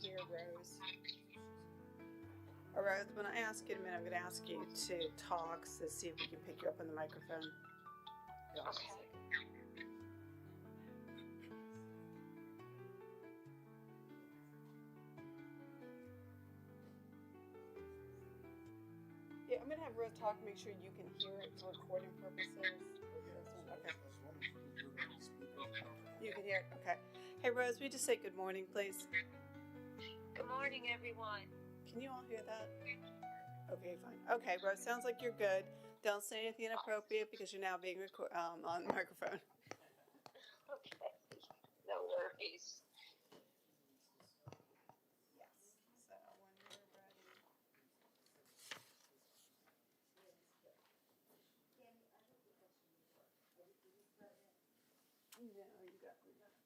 hear Rose. All right, when I ask you in a minute, I'm going to ask you to talk to see if we can pick you up on the microphone. Okay. Yeah, I'm going to have Rose talk, make sure you can hear it for recording purposes. Okay. You can hear it? Okay. Hey, Rose, will you just say good morning, please? Good morning, everyone. Can you all hear that? Okay, fine. Okay, Rose, sounds like you're good. Don't say anything inappropriate because you're now being on the microphone. Okay. No worries. Yes. So when you're ready. No, you got 3 minutes.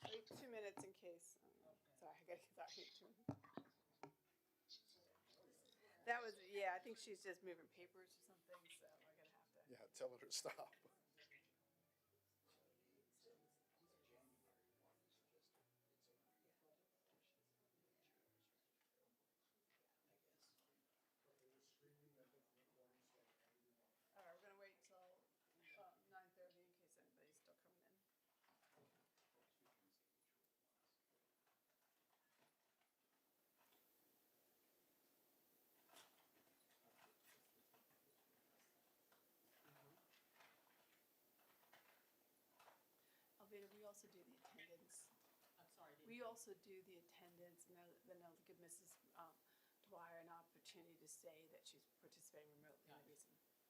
Wait 2 minutes in case. Sorry, I gotta get that here too. That was, yeah, I think she's just moving papers or something, so I gotta have to. Yeah, tell her to stop. All right, we're gonna wait till 9:30 in case anybody's still coming in. Alveda, we also do the attendance. I'm sorry. We also do the attendance, and then I'll give Mrs. Dwyer an opportunity to say that she's participating remotely in the reason.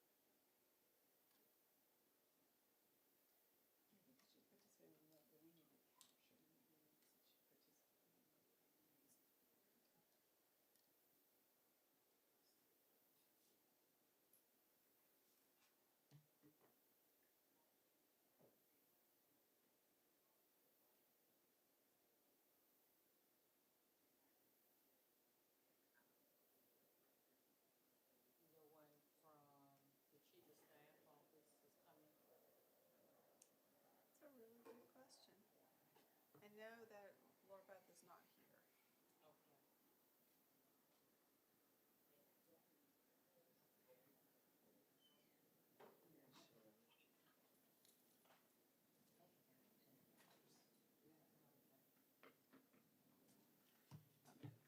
She's participating remotely. We need to capture the meeting since she's participating remotely. No one from the chief of staff office is coming. That's a really good question. I know that Laura Beth is not here. Okay.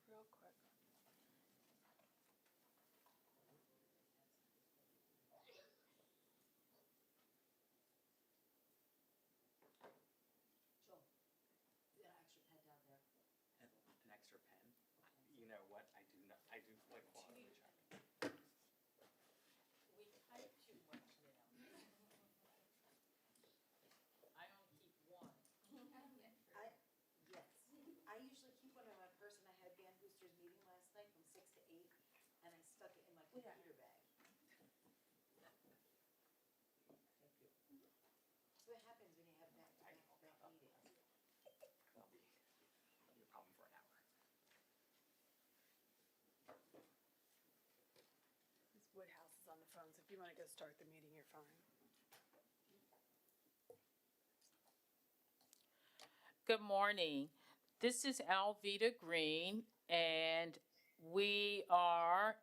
Real quick. Joel, you got an extra pen down there? An extra pen? You know what? I do like quality check. We type too much now. I don't keep one. Yes. I usually keep one in my purse, and I had Band Boosters meeting last night from 6 to 8, and I stuck it in my computer bag. Thank you. So what happens when you have back meetings? That'll be a problem for an hour. Ms. Woodhouse is on the phone, so if you want to go start the meeting, you're fine. Good morning. This is Alveda Green, and we are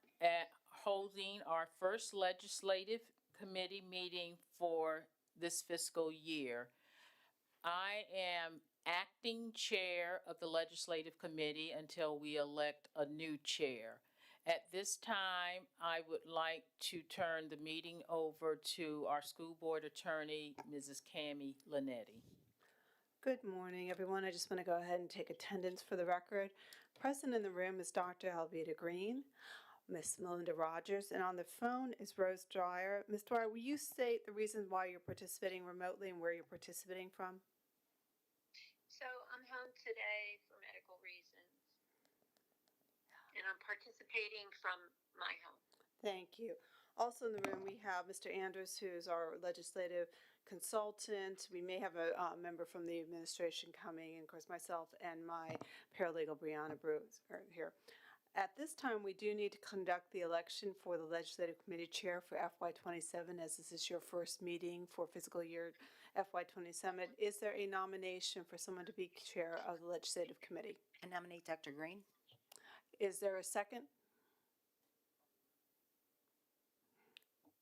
holding our first legislative committee meeting for this fiscal year. I am acting chair of the legislative committee until we elect a new chair. At this time, I would like to turn the meeting over to our school board attorney, Mrs. Cammie Linetti. Good morning, everyone. I just want to go ahead and take attendance for the record. Present in the room is Dr. Alveda Green. Miss Melinda Rogers, and on the phone is Rose Dwyer. Ms. Dwyer, will you state the reasons why you're participating remotely and where you're participating from? So I'm home today for medical reasons, and I'm participating from my home. Thank you. Also in the room, we have Mr. Andrews, who is our legislative consultant. We may have a member from the administration coming, and of course, myself and my paralegal, Brianna Bruce, are here. At this time, we do need to conduct the election for the Legislative Committee Chair for FY27, as this is your first meeting for fiscal year FY27. Is there a nomination for someone to be Chair of the Legislative Committee? I nominate Dr. Green. Is there a second?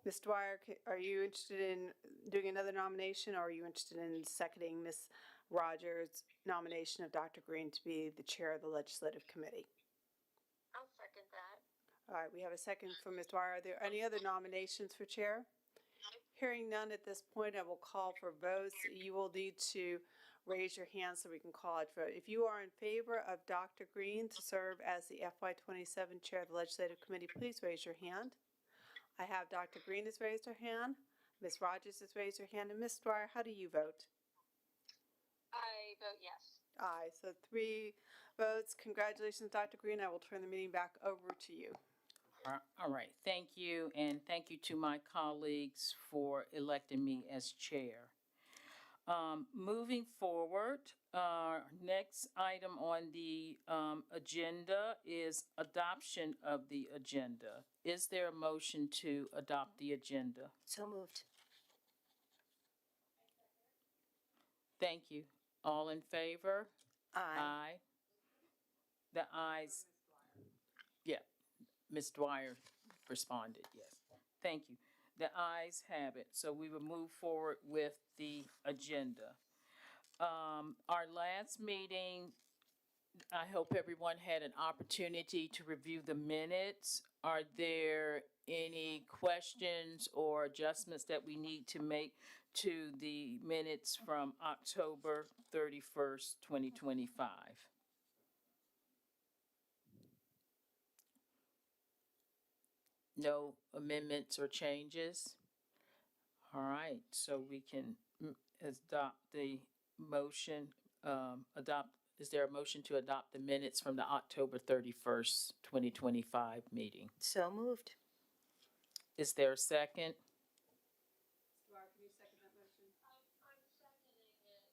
Ms. Dwyer, are you interested in doing another nomination, or are you interested in seconding Ms. Rogers' nomination of Dr. Green to be the Chair of the Legislative Committee? I'll second that. All right, we have a second for Ms. Dwyer. Are there any other nominations for chair? Hearing none at this point, I will call for votes. You will need to raise your hand so we can call it vote. If you are in favor of Dr. Green to serve as the FY27 Chair of the Legislative Committee, please raise your hand. I have Dr. Green has raised her hand, Ms. Rogers has raised her hand, and Ms. Dwyer, how do you vote? I vote yes. Aye, so 3 votes. Congratulations, Dr. Green. I will turn the meeting back over to you. All right, thank you, and thank you to my colleagues for electing me as chair. Moving forward, next item on the agenda is adoption of the agenda. Is there a motion to adopt the agenda? So moved. Thank you. All in favor? Aye. The ayes. Yeah, Ms. Dwyer responded, yes. Thank you. The ayes have it, so we will move forward with the agenda. Our last meeting, I hope everyone had an opportunity to review the minutes. Are there any questions or adjustments that we need to make to the minutes from October 31st, 2025? No amendments or changes? All right, so we can adopt the motion, is there a motion to adopt the minutes from the October 31st, 2025 meeting? So moved. Is there a second? Dwyer, can you second that motion? I'm seconding it.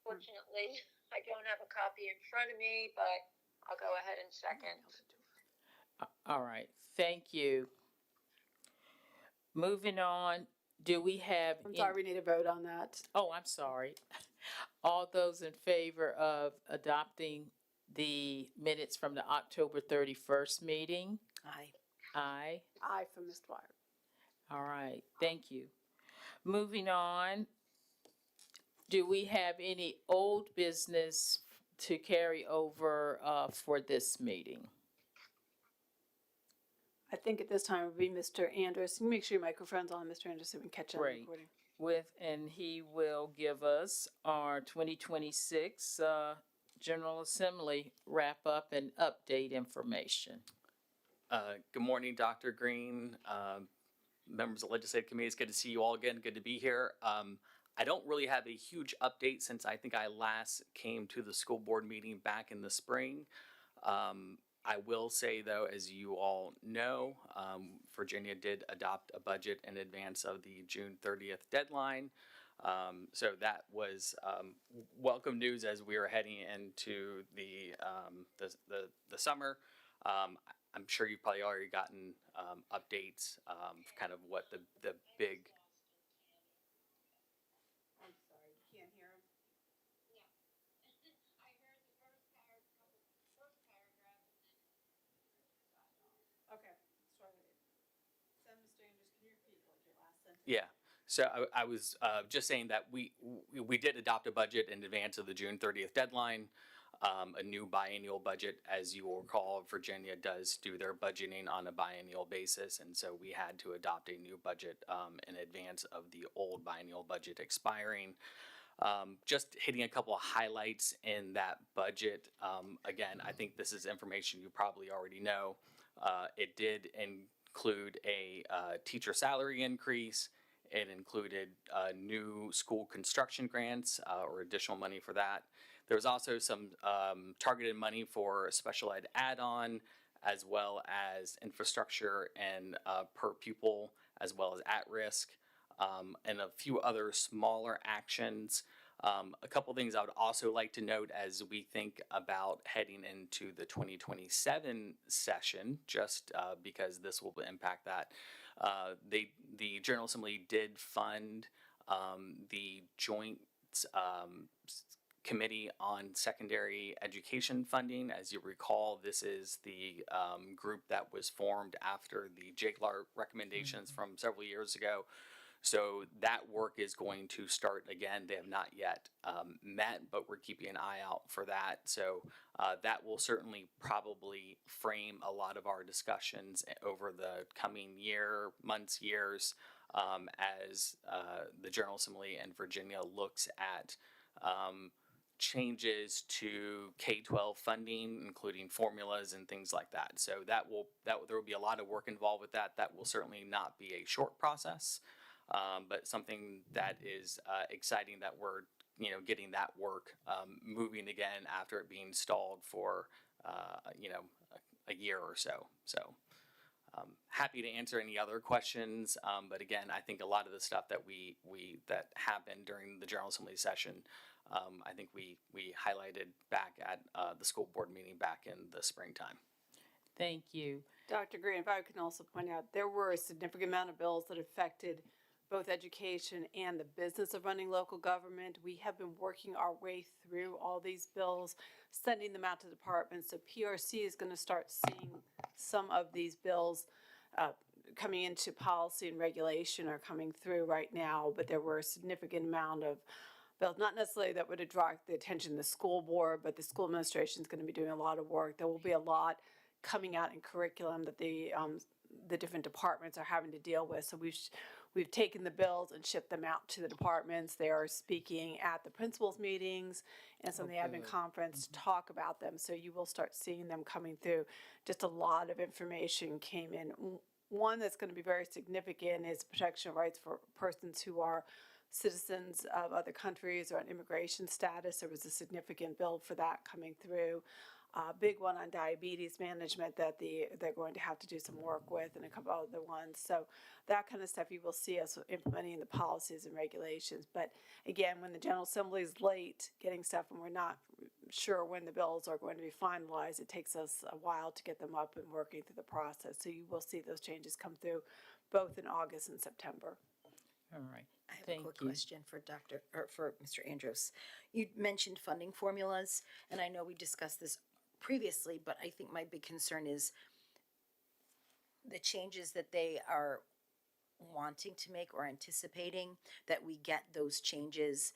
Fortunately, I don't have a copy in front of me, but I'll go ahead and second. All right, thank you. Moving on, do we have? I'm sorry, we need a vote on that. Oh, I'm sorry. All those in favor of adopting the minutes from the October 31st meeting? Aye. Aye. Aye for Ms. Dwyer. All right, thank you. Moving on, do we have any old business to carry over for this meeting? I think at this time it would be Mr. Andrews. Make sure your microphone's on, Mr. Andrews, so we can catch on the Great. recording. And he will give us our 2026 General Assembly wrap-up and update information. Good morning, Dr. Green, members of the Legislative Committee. It's good to see you all again. Good to be here. I don't really have a huge update since I think I last came to the school board meeting back in the spring. I will say, though, as you all know, Virginia did adopt a budget in advance of the June 30th deadline. So that was welcome news as we were heading into the summer. I'm sure you've probably already gotten updates, kind of what the big. I'm sorry, you can't hear him? Okay, sorry. Send Mr. Andrews, can you repeat like your last sentence? Yeah. So I was just saying that we did adopt a budget in advance of the June 30th deadline, a new biennial budget. As you will recall, Virginia does do their budgeting on a biennial basis, and so we had to adopt a new budget in advance of the old biennial budget expiring. Just hitting a couple of highlights in that budget. Again, I think this is information you probably already know. It did include a teacher salary increase. It included new school construction grants or additional money for that. There was also some targeted money for special ed add-on, as well as infrastructure and per pupil, as well as at-risk, and a few other smaller actions. A couple things I would also like to note as we think about heading into the 2027 session, just because this will impact that. The General Assembly did fund the joint committee on secondary education funding. As you recall, this is the group that was formed after the JGLAR recommendations from several years ago. So that work is going to start again. They have not yet met, but we're keeping an eye out for that. So that will certainly probably frame a lot of our discussions over the coming months, years, as the General Assembly and Virginia looks at changes to K-12 funding, including formulas and things like that. So there will be a lot of work involved with that. That will certainly not be a short process. But something that is exciting that we're getting that work moving again after it being stalled for a year or so. So happy to answer any other questions. But again, I think a lot of the stuff that that happened during the General Assembly session, I think we highlighted back at the school board meeting back in the springtime. Thank you. Dr. Green, if I can also point out, there were a significant amount of bills that affected both education and the business of running local government. We have been working our way through all these bills, sending them out to departments. So PRC is going to start seeing some of these bills coming into policy and regulation are coming through right now, but there were a significant amount of bills, not necessarily that would attract the attention of the school board, but the school administration is going to be doing a lot of work. There will be a lot coming out in curriculum that the different departments are having to deal with. So we've taken the bills and shipped them out to the departments. They are speaking at the principals meetings and some of the admin conference to talk about them. So you will start seeing them coming through. Just a lot of information came in. One that's going to be very significant is protection of rights for persons who are citizens of other countries or on immigration status. There was a significant bill for that coming through. Big one on diabetes management that they're going to have to do some work with, and a couple other ones. So that kind of stuff you will see us implementing the policies and regulations. But again, when the General Assembly is late getting stuff and we're not sure when the bills are going to be finalized, it takes us a while to get them up and working through the process. So you will see those changes come through both in August and September. All right. I have Thank a quick you. question for Mr. Andros. You mentioned funding formulas, and I know we discussed this previously, but I think my big concern is the changes that they are wanting to make or anticipating, that we get those changes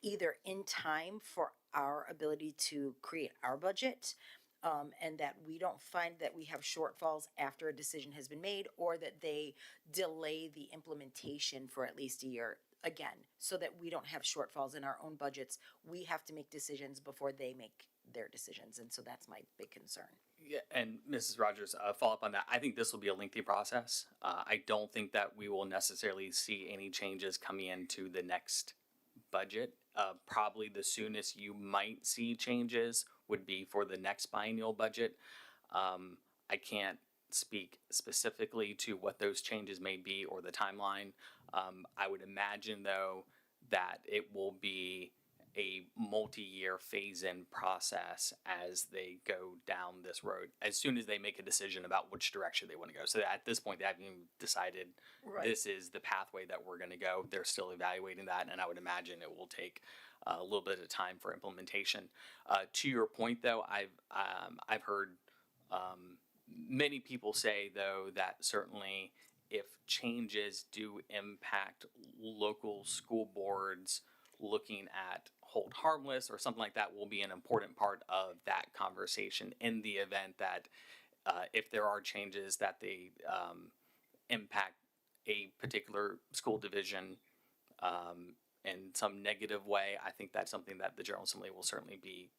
either in time for our ability to create our budget, and that we don't find that we have shortfalls after a decision has been made, or that they delay the implementation for at least a year again, so that we don't have shortfalls in our own budgets. We have to make decisions before they make their decisions, and so that's my big concern. Yeah, and Mrs. Rogers, follow up on that. I think this will be a lengthy process. I don't think that we will necessarily see any changes coming into the next budget. Probably the soonest you might see changes would be for the next biennial budget. I can't speak specifically to what those changes may be or the timeline. I would imagine, though, that it will be a multi-year phase-in process as they go down this road, as soon as they make a decision about which direction they want to go. So at this point, they haven't even decided this is the pathway that we're going to go. They're still evaluating that, and I would imagine it will take a little bit of time for implementation. To your point, though, I've heard many people say, though, that certainly if changes do impact local school boards looking at hold harmless or something like that, will be an important part of that conversation in the event that if there are changes that they impact a particular school division in some negative way. I think that's something that the General Assembly will certainly be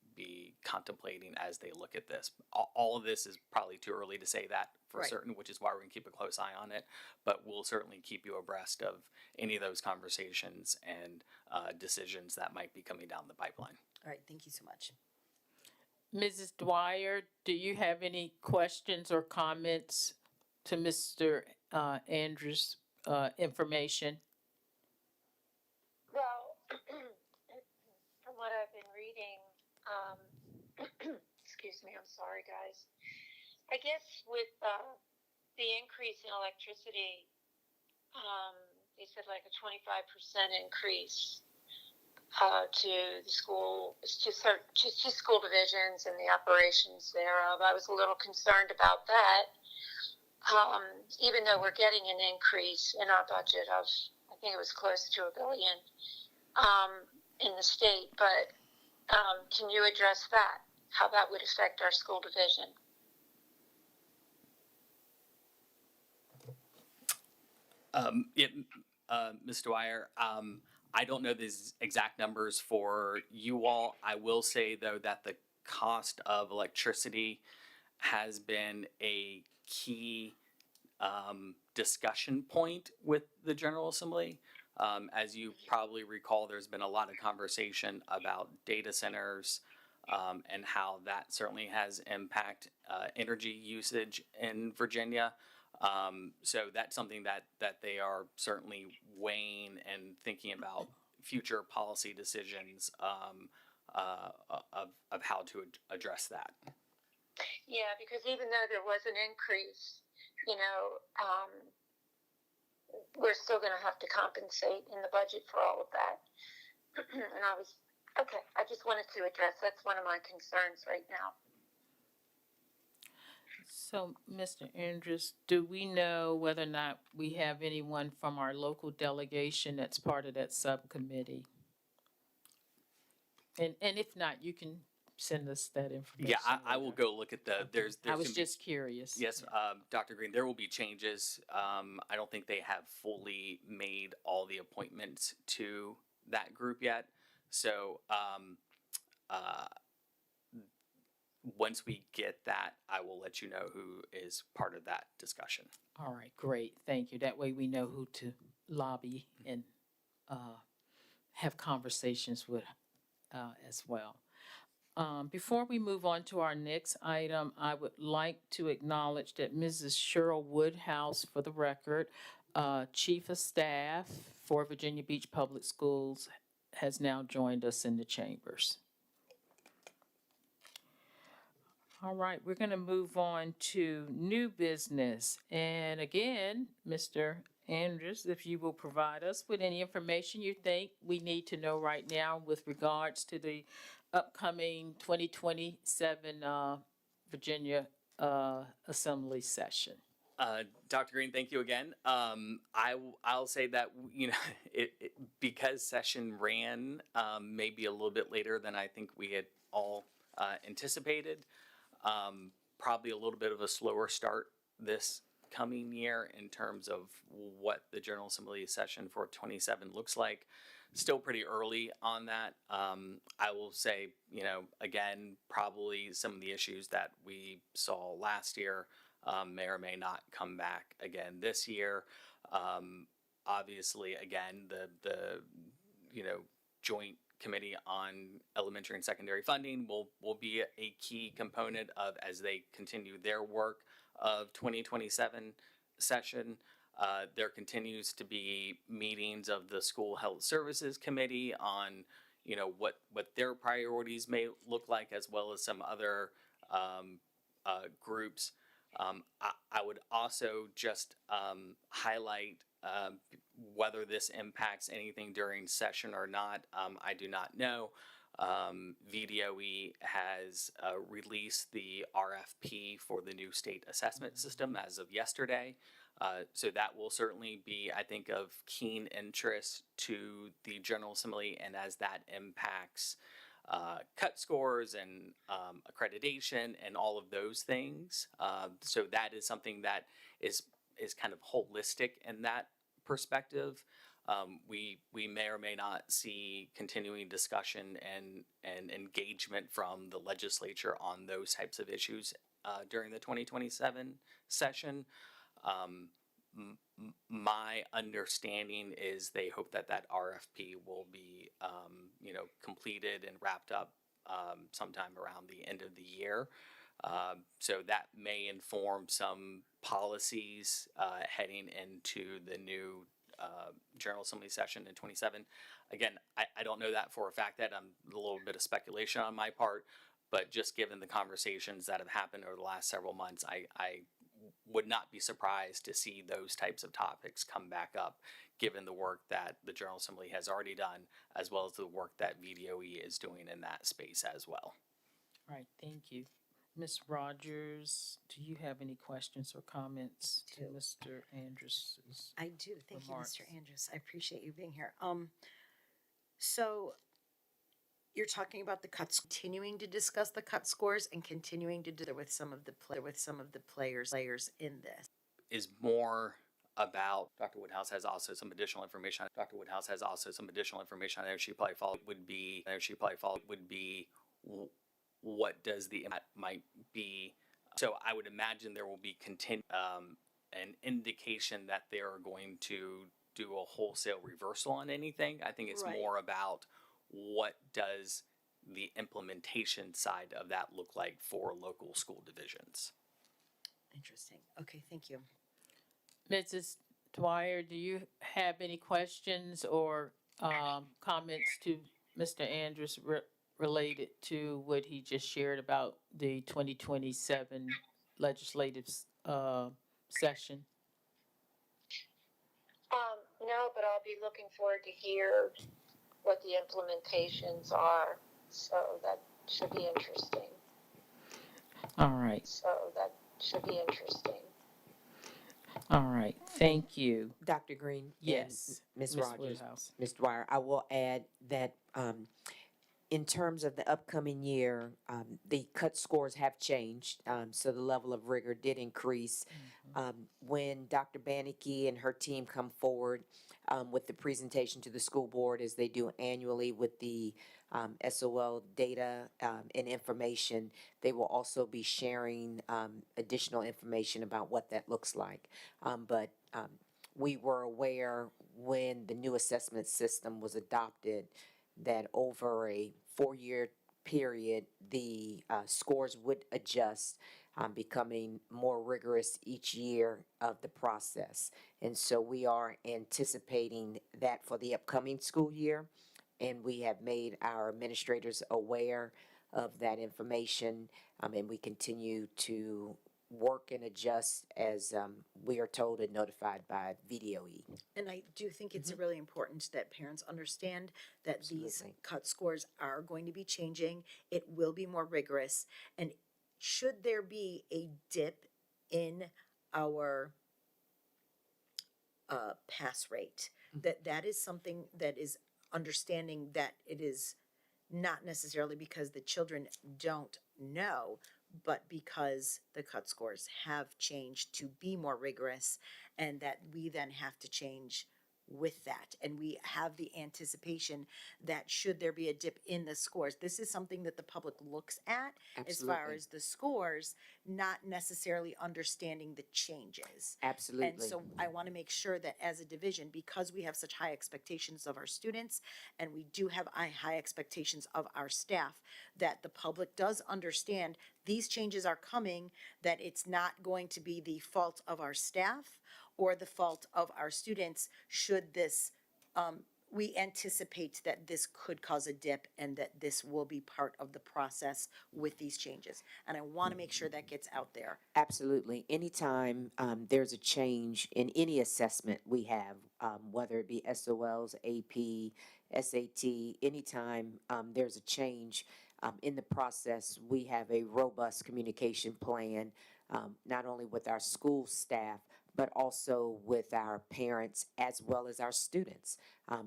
contemplating as they look at this. All of this is probably too early to say that for Right. certain, which is why we're going to keep a close eye on it. But we'll certainly keep you abreast of any of those conversations and decisions that might be coming down the pipeline. All right, thank you so much. Mrs. Dwyer, do you have any questions or comments to Mr. Andrews' information? Well, from what I've been reading, excuse me, I'm sorry, guys. I guess with the increase in electricity, they said like a 25% increase to the school, to school divisions and the operations thereof. I was a little concerned about that, even though we're getting an increase in our budget of, I think it was close to $1 billion in the state. But can you address that? How that would affect our school division? Ms. Dwyer, I don't know the exact numbers for you all. I will say, though, that the cost of electricity has been a key discussion point with the General Assembly. As you probably recall, there's been a lot of conversation about data centers and how that certainly has impact energy usage in Virginia. So that's something that they are certainly weighing and thinking about future policy decisions of how to address that. Yeah, because even though there was an increase, we're still going to have to compensate in the budget for all of that. And I just wanted to address, that's one of my concerns right now. So, Mr. Andrews, do we know whether or not we have anyone from our local delegation that's part of that subcommittee? And if not, you can send us that information. Yeah, I will go look at the, there's I was gonna be- just curious. Yes, Dr. Green, there will be changes. I don't think they have fully made all the appointments to that group yet. So once we get that, I will let you know who is part of that discussion. All right, great, thank you. That way we know who to lobby and have conversations with as well. Before we move on to our next item, I would like to acknowledge that Mrs. Cheryl Woodhouse, for the record, Chief of Staff for Virginia Beach Public Schools, has now joined us in the chambers. All right, we're going to move on to new business. And again, Mr. Andrews, if you will provide us with any information you think we need to know right now with regards to the upcoming 2027 Virginia Assembly session. Dr. Green, thank you again. I'll say that because session ran maybe a little bit later than I think we had all anticipated. Probably a little bit of a slower start this coming year in terms of what the General Assembly session for 27 looks like. Still pretty early on that. I will say, again, probably some of the issues that we saw last year may or may not come back again this year. Obviously, again, the joint committee on elementary and secondary funding will be a key component of as they continue their work of 2027 session. There continues to be meetings of the School Health Services Committee on, what their priorities may look like, as well as some other groups. I would also just highlight whether this impacts anything during session or not. I do not know. VDOE has released the RFP for the new state assessment system as of yesterday. So that will certainly be, I think, of keen interest to the General Assembly, and as that impacts cut scores and accreditation and all of those things. So that is something that is kind of holistic in that perspective. We may or may not see continuing discussion and engagement from the legislature on those types of issues during the 2027 session. My understanding is they hope that that RFP will be, completed and wrapped up sometime around the end of the year. So that may inform some policies heading into the new General Assembly session in 27. Again, I don't know that for a fact. That I'm a little bit of speculation on my part, but just given the conversations that have happened over the last several months, I would not be surprised to see those types of topics come back up, given the work that the General Assembly has already done, as well as the work that VDOE is doing in that space as well. All right, thank you. Ms. Rogers, do you have any questions or comments to do. Mr. Andrus's? I do. Thank Remarks. you, Mr. Andrews. I appreciate you being here. So you're talking about the cuts, continuing to discuss the cut scores and continuing to do that with some of the players in this. Is more about, Dr. Woodhouse has also some additional information. Dr. Woodhouse has also some additional information. I know she probably followed would be what does the impact might be. So I would imagine there will be an indication that they are going to do a wholesale reversal on anything. I think it's Right. more about what does the implementation side of that look like for local school divisions. Interesting. Okay, thank you. Mrs. Dwyer, do you have any questions or comments to Mr. Andrus related to what he just shared about the 2027 legislative session? No, but I'll be looking forward to hear what the implementations are. So that should be interesting. All right, all right, thank you. Dr. Green? and Yes, Ms. Ms. Rogers, Woodhouse. Ms. Dwyer, I will add that in terms of the upcoming year, the cut scores have changed, so the level of rigor did increase. When Dr. Bannicky and her team come forward with the presentation to the school board, as they do annually with the SOL data and information, they will also be sharing additional information about what that looks like. But we were aware when the new assessment system was adopted that over a 4-year period, the scores would adjust, becoming more rigorous each year of the process. And so we are anticipating that for the upcoming school year, and we have made our administrators aware of that information, and we continue to work and adjust as we are told and notified by VDOE. And I do think it's really important that parents understand that these Absolutely. cut scores are going to be changing. It will be more rigorous. And should there be a dip in our pass rate, that is something that is understanding that it is not necessarily because the children don't know, but because the cut scores have changed to be more rigorous, and that we then have to change with that. And we have the anticipation that should there be a dip in the scores, this is something that the public looks at as far Absolutely. as the scores, not necessarily understanding the changes. Absolutely. And so I want to make sure that as a division, because we have such high expectations of our students, and we do have high expectations of our staff, that the public does understand these changes are coming, that it's not going to be the fault of our staff or the fault of our students should this, we anticipate that this could cause a dip and that this will be part of the process with these changes. And I want to make sure that gets out there. Absolutely. Anytime there's a change in any assessment we have, whether it be SOLs, AP, SAT, anytime there's a change in the process, we have a robust communication plan, not only with our school staff, but also with our parents as well as our students,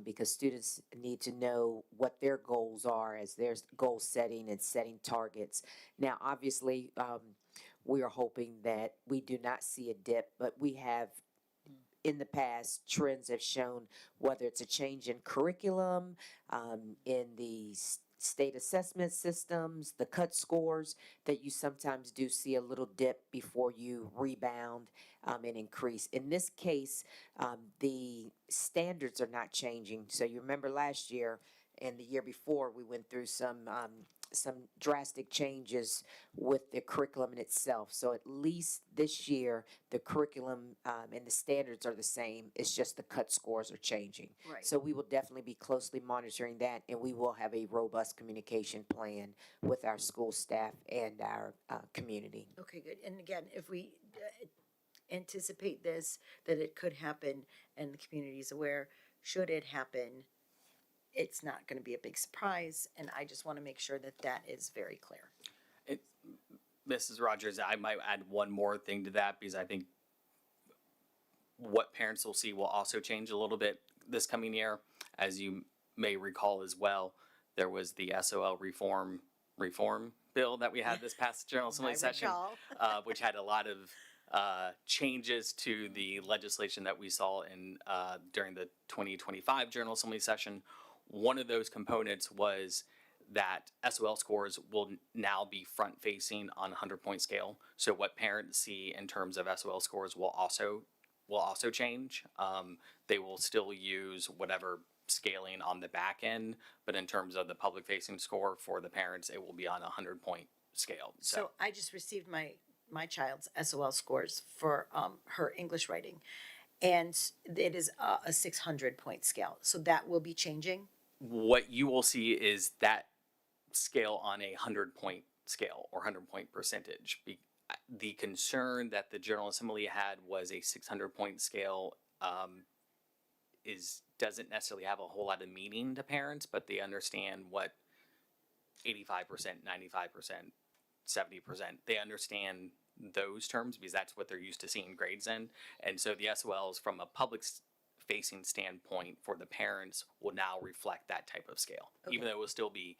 because students need to know what their goals are as their goal setting and setting targets. Now, obviously, we are hoping that we do not see a dip, but we have in the past, trends have shown whether it's a change in curriculum, in the state assessment systems, the cut scores, that you sometimes do see a little dip before you rebound and increase. In this case, the standards are not changing. So you remember last year and the year before, we went through some drastic changes with the curriculum in itself. So at least this year, the curriculum and the standards are the same. It's just the cut scores are changing. Right. So we will definitely be closely monitoring that, and we will have a robust communication plan with our school staff and our community. Okay, good. And again, if we anticipate this, that it could happen and the community is aware, should it happen, it's not going to be a big surprise. And I just want to make sure that that is very clear. Mrs. Rogers, I might add one more thing to that because I think what parents will see will also change a little bit this coming year. As you may recall as well, there was the SOL reform bill that we had this past General Assembly session, which had a lot of changes to the legislation that we saw in during the 2025 General Assembly session. One of those components was that SOL scores will now be front-facing on a 100-point scale. So what parents see in terms of SOL scores will also change. They will still use whatever scaling on the back end, but in terms of the public-facing score for the parents, it will be on a 100-point scale. So I just received my child's SOL scores for her English writing, and it is a 600-point scale. So that will be changing. What you will see is that scale on a 100-point scale or 100-point percentage. The concern that the General Assembly had was a 600-point scale doesn't necessarily have a whole lot of meaning to parents, but they understand what 85%, 95%, 70%, they understand those terms because that's what they're used to seeing grades in. And so the SOLs from a public facing standpoint for the parents will now reflect that type of scale, even though it will still be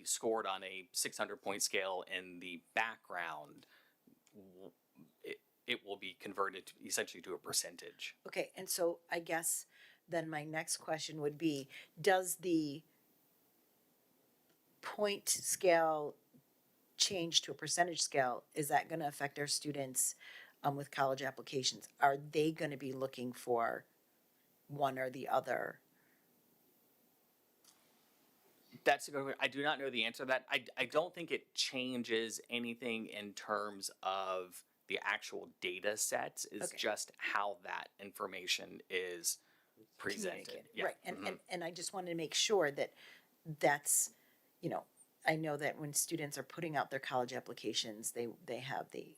scored on a 600-point scale in the background. It will be converted essentially to a percentage. Okay, and so I guess then my next question would be, does the point scale change to a percentage scale? Is that going to affect our students with college applications? Are they going to be looking for one or the other? That's a good question. I do not know the answer to that. I don't think it changes anything in terms of the actual data sets. It's just how that information is presented. Yeah. Right, and I just wanted to make sure that that's, I know that when students are putting out their college applications, they have the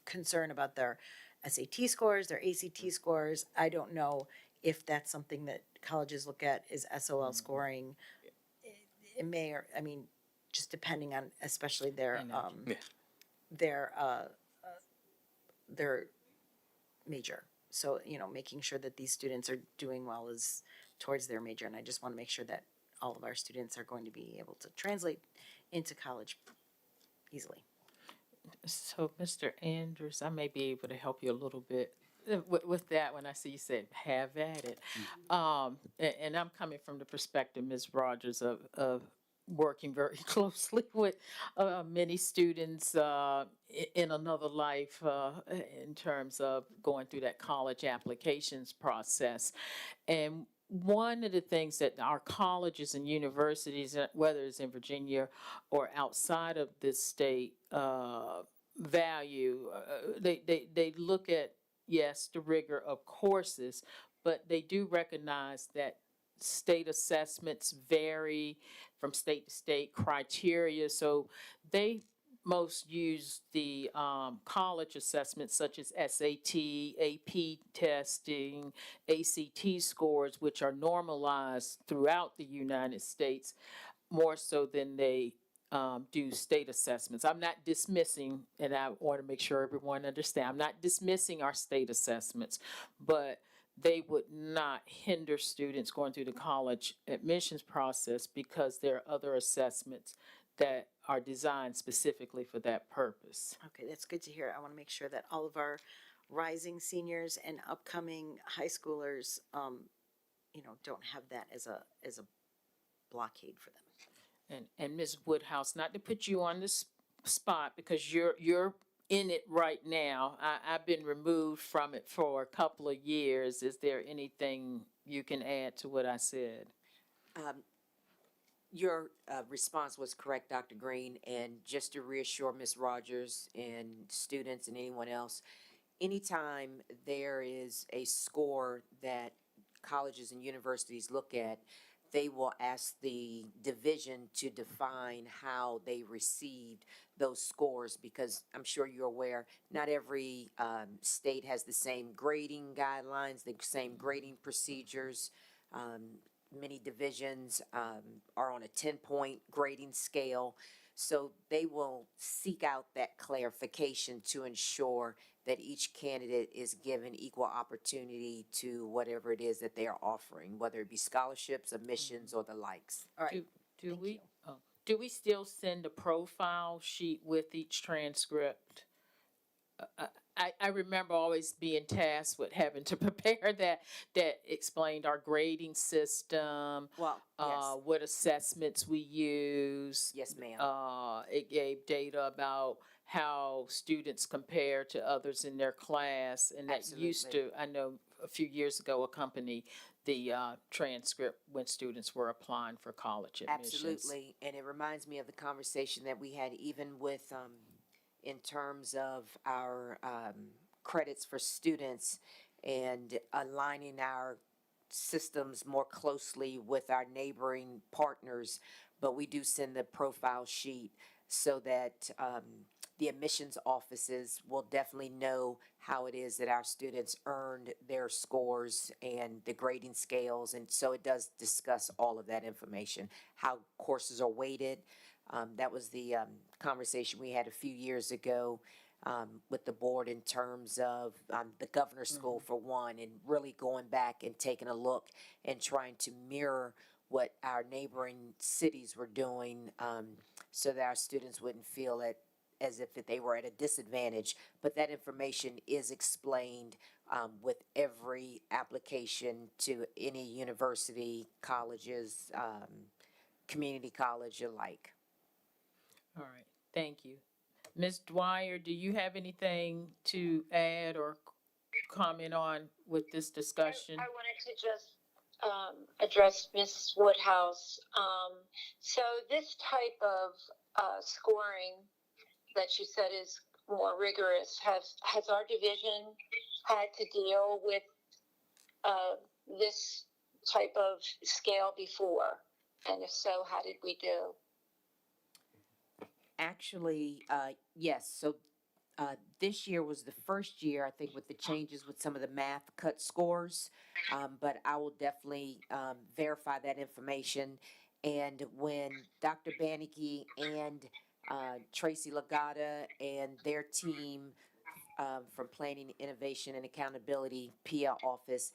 concern about their SAT scores, their ACT scores. I don't know if that's something that colleges look at, is SOL scoring. It may, or just depending on, especially their major. So, making sure that these students are doing well is towards their major. And I just want to make sure that all of our students are going to be able to translate into college easily. So, Mr. Andrews, I may be able to help you a little bit with that when I see you said have at it. And I'm coming from the perspective, Ms. Rogers, of working very closely with many students in another life in terms of going through that college applications process. And one of the things that our colleges and universities, whether it's in Virginia or outside of this state, value, they look at, yes, the rigor of courses, but they do recognize that state assessments vary from state to state criteria. So they most use the college assessments such as SAT, AP testing, ACT scores, which are normalized throughout the United States more so than they do state assessments. I'm not dismissing, and I want to make sure everyone understands, I'm not dismissing our state assessments, but they would not hinder students going through the college admissions process because there are other assessments that are designed specifically for that purpose. Okay, that's good to hear. I want to make sure that all of our rising seniors and upcoming high schoolers, don't have that as a blockade for them. And Ms. Woodhouse, not to put you on the spot because you're in it right now. I've been removed from it for a couple of years. Is there anything you can add to what I said? Your response was correct, Dr. Green, and just to reassure Ms. Rogers and students and anyone else, anytime there is a score that colleges and universities look at, they will ask the division to define how they received those scores, because I'm sure you're aware, not every state has the same grading guidelines, the same grading procedures. Many divisions are on a 10-point grading scale. So they will seek out that clarification to ensure that each candidate is given equal opportunity to whatever it is that they are offering, whether it be scholarships, admissions, or the likes. All right. Do Thank we? you. Oh, do we still send a profile sheet with each transcript? I remember always being tasked with having to prepare that explained our grading system, Well, yes, what assessments we use. yes, ma'am. It gave data about how students compare to others in their class, and that used to, I know, a few years ago, accompany the transcript when students were applying for college admissions. Absolutely, and it reminds me of the conversation that we had even with, in terms of our credits for students and aligning our systems more closely with our neighboring partners. But we do send the profile sheet so that the admissions offices will definitely know how it is that our students earned their scores and the grading scales. And so it does discuss all of that information, how courses are weighted. That was the conversation we had a few years ago with the board in terms of the governor's school, for one, and really going back and taking a look and trying to mirror what our neighboring cities were doing, so that our students wouldn't feel it as if they were at a disadvantage. But that information is explained with every application to any university, colleges, community college alike. All right, thank you. Ms. Dwyer, do you have anything to add or comment on with this discussion? I wanted to just address Ms. Woodhouse. So this type of scoring that you said is more rigorous, has our division had to deal with this type of scale before? And if so, how did we do? Actually, yes. So this year was the first year, I think, with the changes with some of the math cut scores. But I will definitely verify that information. And when Dr. Bannicky and Tracy Lagata and their team from Planning, Innovation, and Accountability PIA office,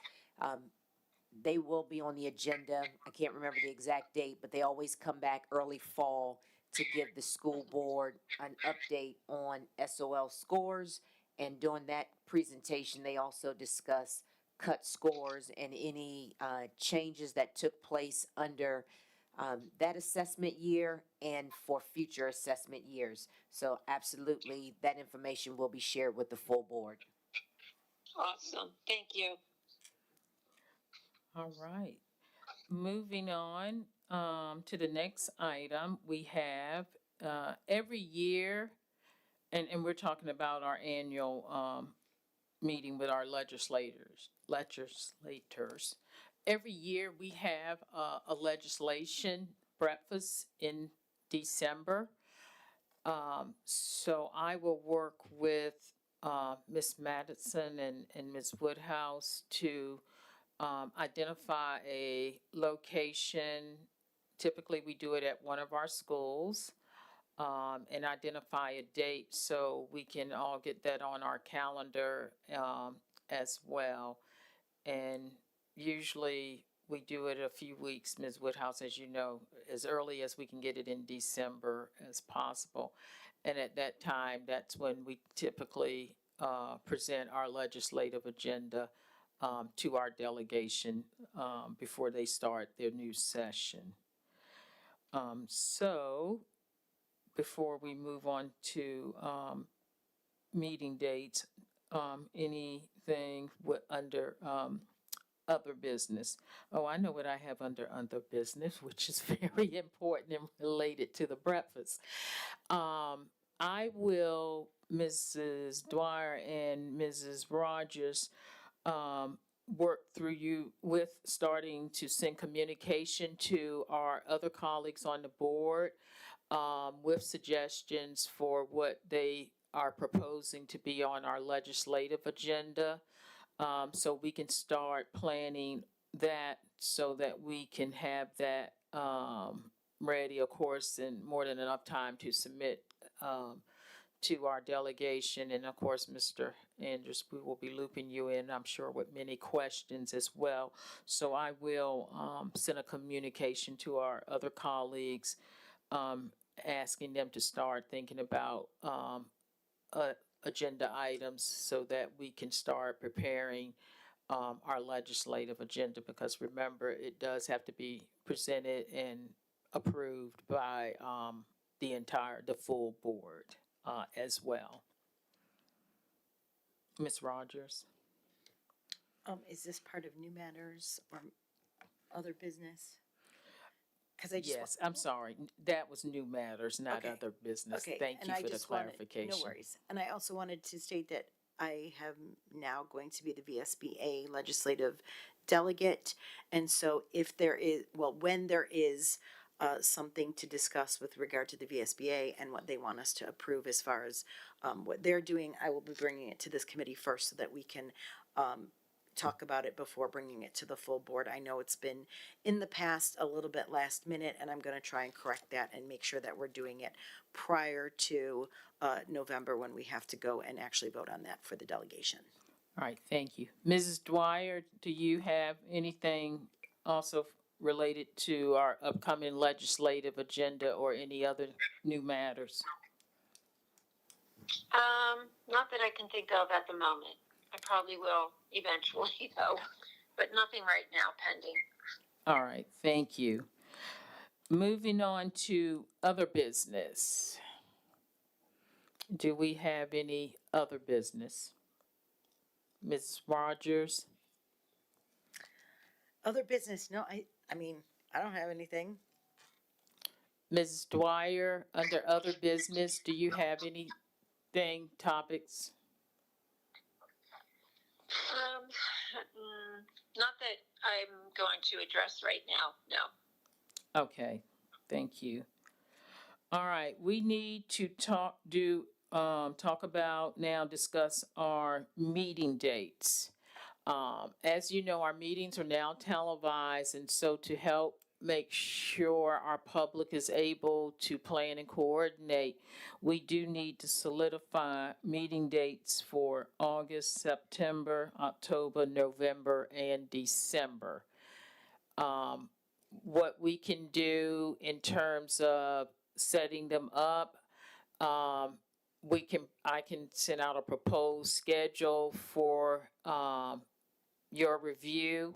they will be on the agenda. I can't remember the exact date, but they always come back early fall to give the school board an update on SOL scores. And during that presentation, they also discuss cut scores and any changes that took place under that assessment year and for future assessment years. So absolutely, that information will be shared with the full board. Awesome. Thank you. All right. Moving on to the next item, we have every year, and we're talking about our annual meeting with our legislators. Every year we have a legislation breakfast in December. So I will work with Ms. Madison and Ms. Woodhouse to identify a location. Typically, we do it at one of our schools, and identify a date so we can all get that on our calendar as well. And usually we do it a few weeks, Ms. Woodhouse, as you know, as early as we can get it in December as possible. And at that time, that's when we typically present our legislative agenda to our delegation before they start their new session. So, before we move on to meeting dates, anything under other business? Oh, I know what I have under other business, which is very important and related to the breakfast. I will, Mrs. Dwyer and Mrs. Rogers, work through you with starting to send communication to our other colleagues on the board with suggestions for what they are proposing to be on our legislative agenda. So we can start planning that so that we can have that ready, of course, in more than enough time to submit to our delegation. And of course, Mr. Andrews, we will be looping you in, I'm sure, with many questions as well. So I will send a communication to our other colleagues asking them to start thinking about agenda items so that we can start preparing our legislative agenda, because remember, it does have to be presented and approved by the full board as well. Ms. Rogers? Is this part of new matters or other business? Cause I just. Yes, I'm sorry, that was new matters, not Okay. other business. Okay, Thank and you I for the just wanted- clarification. No worries. And I also wanted to state that I am now going to be the VSBA legislative delegate. And so if there is, well, when there is something to discuss with regard to the VSBA and what they want us to approve as far as what they're doing, I will be bringing it to this committee first so that we can talk about it before bringing it to the full board. I know it's been in the past a little bit last minute, and I'm gonna try and correct that and make sure that we're doing it prior to November, when we have to go and actually vote on that for the delegation. All right, thank you. Mrs. Dwyer, do you have anything also related to our upcoming legislative agenda or any other new matters? Not that I can think of at the moment. I probably will eventually, though, but nothing right now pending. All right, thank you. Moving on to other business. Do we have any other business? Ms. Rogers? Other business, no, I mean, I don't have anything. Mrs. Dwyer, under other business, do you have anything, topics? Not that I'm going to address right now, no. Okay, thank you. All right, we need to talk about now, discuss our meeting dates. As you know, our meetings are now televised, and so to help make sure our public is able to plan and coordinate, we do need to solidify meeting dates for August, September, October, November, and December. What we can do in terms of setting them up, I can send out a proposed schedule for your review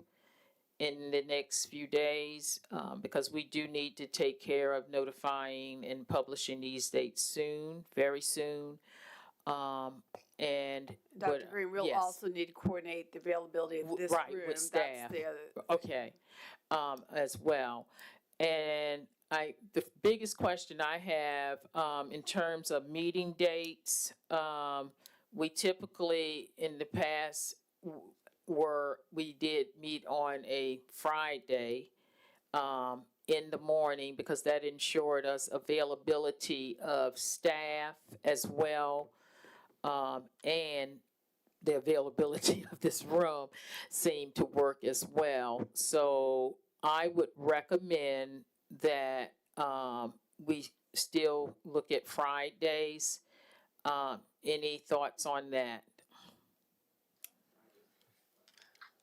in the next few days, because we do need to take care of notifying and publishing these dates soon, very soon. And Dr. Green, we'll yes. also need to coordinate the availability of this Right, room. with staff. That's the other. Okay, as well. And the biggest question I have, in terms of meeting dates, we typically in the past we did meet on a Friday, in the morning, because that ensured us availability of staff as well, and the availability of this room seemed to work as well. So I would recommend that we still look at Fridays. Any thoughts on that?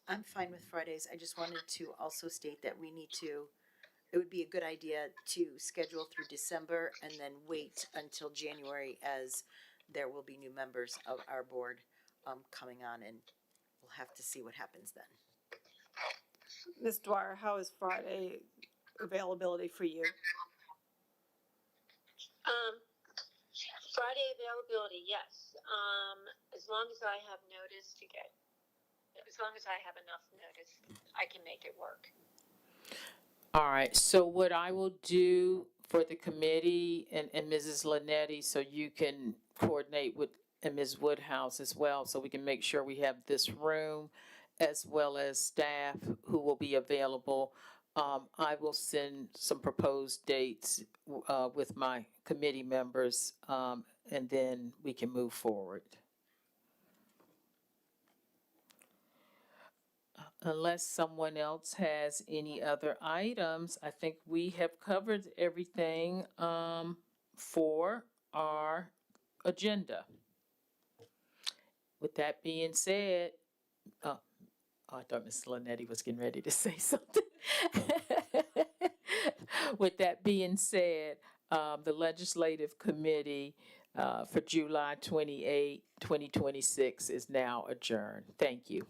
I'm fine with Fridays. I just wanted to also state that it would be a good idea to schedule through December and then wait until January as there will be new members of our board coming on, and we'll have to see what happens then. Ms. Dwyer, how is Friday availability for you? Friday availability, yes. As long as I have notice to get, as long as I have enough notice, I can make it work. All right, so what I will do for the committee and Mrs. Linetti, so you can coordinate with and Ms. Woodhouse as well, so we can make sure we have this room as well as staff who will be available. I will send some proposed dates with my committee members, and then we can move forward. Unless someone else has any other items, I think we have covered everything for our agenda. With that being said, oh, I thought Ms. Linetti was getting ready to say something. With that being said, the Legislative Committee for July 28, 2026 is now adjourned. Thank you.